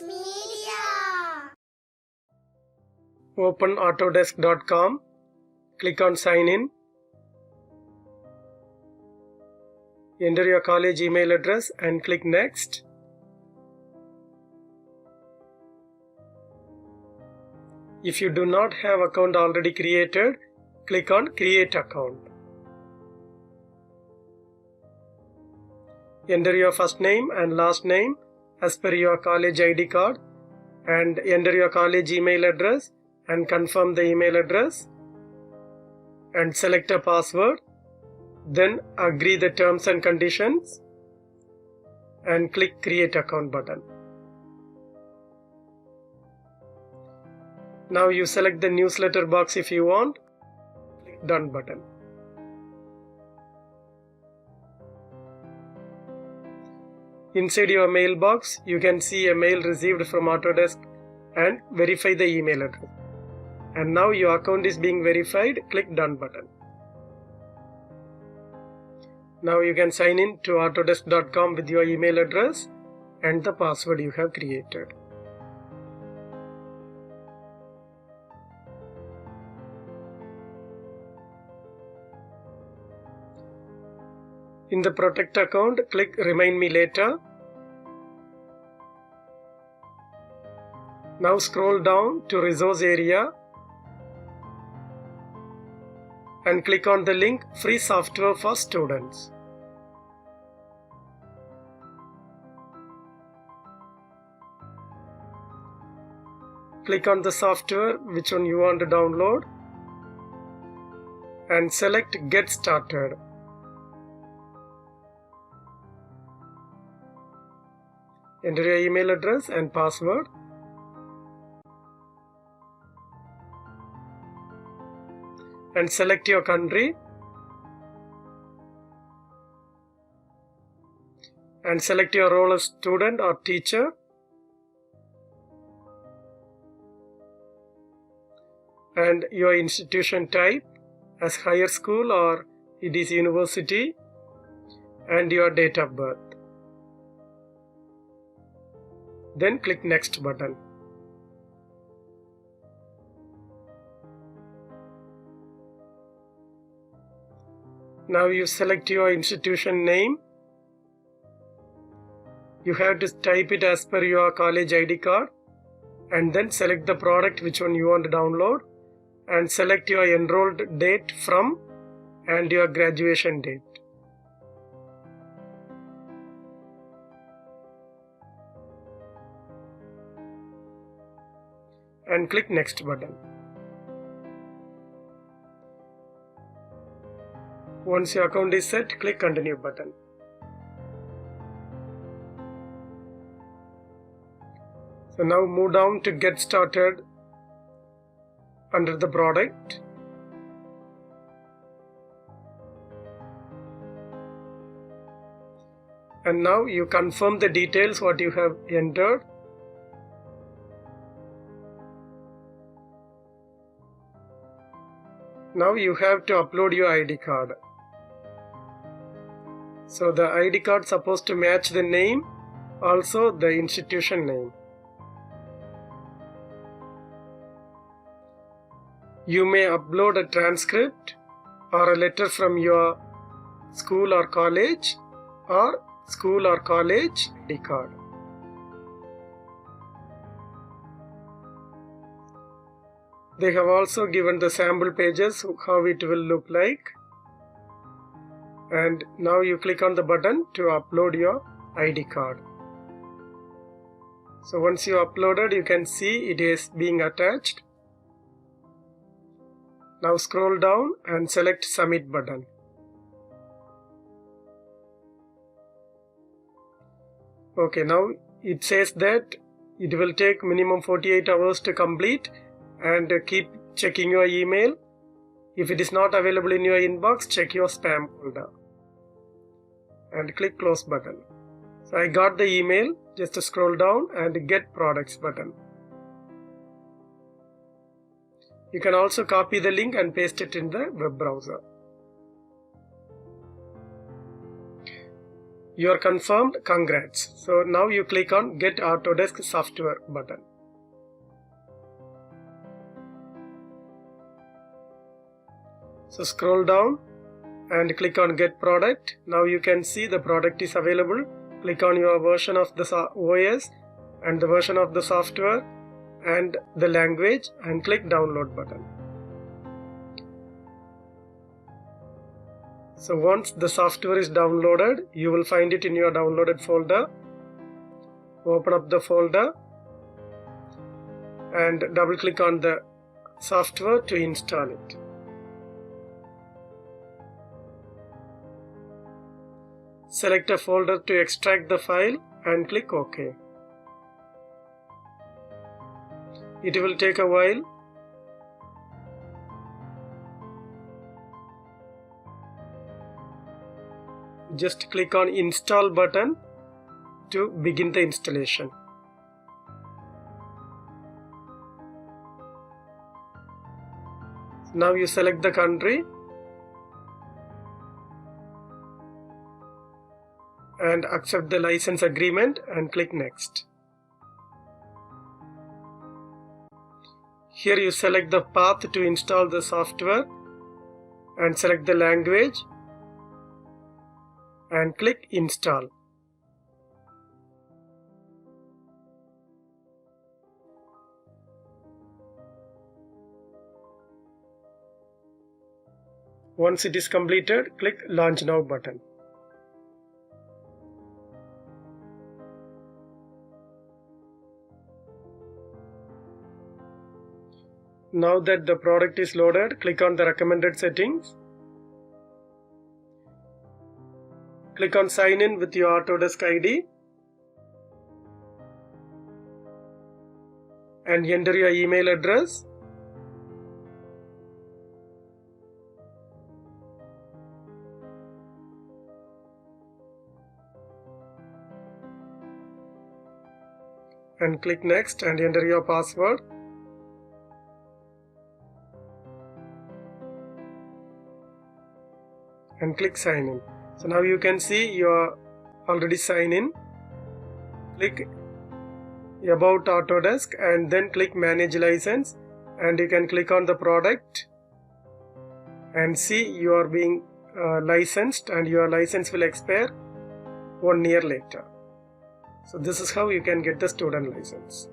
Media. Open autodesk.com, click on sign in, enter your college email address and click next. If you do not have account already created, click on create account. Enter your first name and last name as per your college ID card and enter your college email address and confirm the email address and select a password. Then agree the terms and conditions and click create account button. Now you select the newsletter box if you want. Click done button. Inside your mailbox, you can see a mail received from Autodesk and verify the email address. And now your account is being verified. Click done button. Now you can sign in to autodesk.com with your email address and the password you have created. In the Protect account, click Remind Me Later. Now scroll down to Resource area and click on the link Free Software for Students. Click on the software which one you want to download and select Get Started. Enter your email address and password. And select your country. And select your role as student or teacher. And your institution type as higher school or it is university. And your date of birth. Then click Next button. Now you select your institution name. You have to type it as per your college ID card and then select the product which one you want to download and select your enrolled date from and your graduation date. And click Next button. Once your account is set, click Continue button. So now move down to Get Started under the product. And now you confirm the details what you have entered. Now you have to upload your ID card. So the ID card supposed to match the name, also the institution name. You may upload a transcript or a letter from your school or college ID card. They have also given the sample pages how it will look like. And now you click on the button to upload your ID card. So once you uploaded, you can see it is being attached. Now scroll down and select Submit button. Okay, now it says that it will take minimum 48 hours to complete. And keep checking your email. If it is not available in your inbox, check your spam folder. And click Close button. So I got the email. Just scroll down and Get Products button. You can also copy the link and paste it in the web browser. You are confirmed. Congrats. So now you click on Get Autodesk Software button. So scroll down and click on Get Product. Now you can see the product is available. Click on your version of the OS and the version of the software and the language and click Download button. So once the software is downloaded, you will find it in your downloaded folder. Open up the folder and double click on the software to install it. Select a folder to extract the file and click OK. It will take a while. Just click on Install button to begin the installation. Now you select the country and accept the license agreement and click Next. Here you select the path to install the software and select the language and click Install. Once it is completed, click Launch Now button. Now that the product is loaded, click on the recommended settings. Click on Sign in with your Autodesk ID and enter your email address. And click Next and enter your password. And click Sign in. So now you can see you are already signed in. Click About Autodesk and then click Manage License and you can click on the product and see you are being licensed and your license will expire 1 year later. So this is how you can get the student license.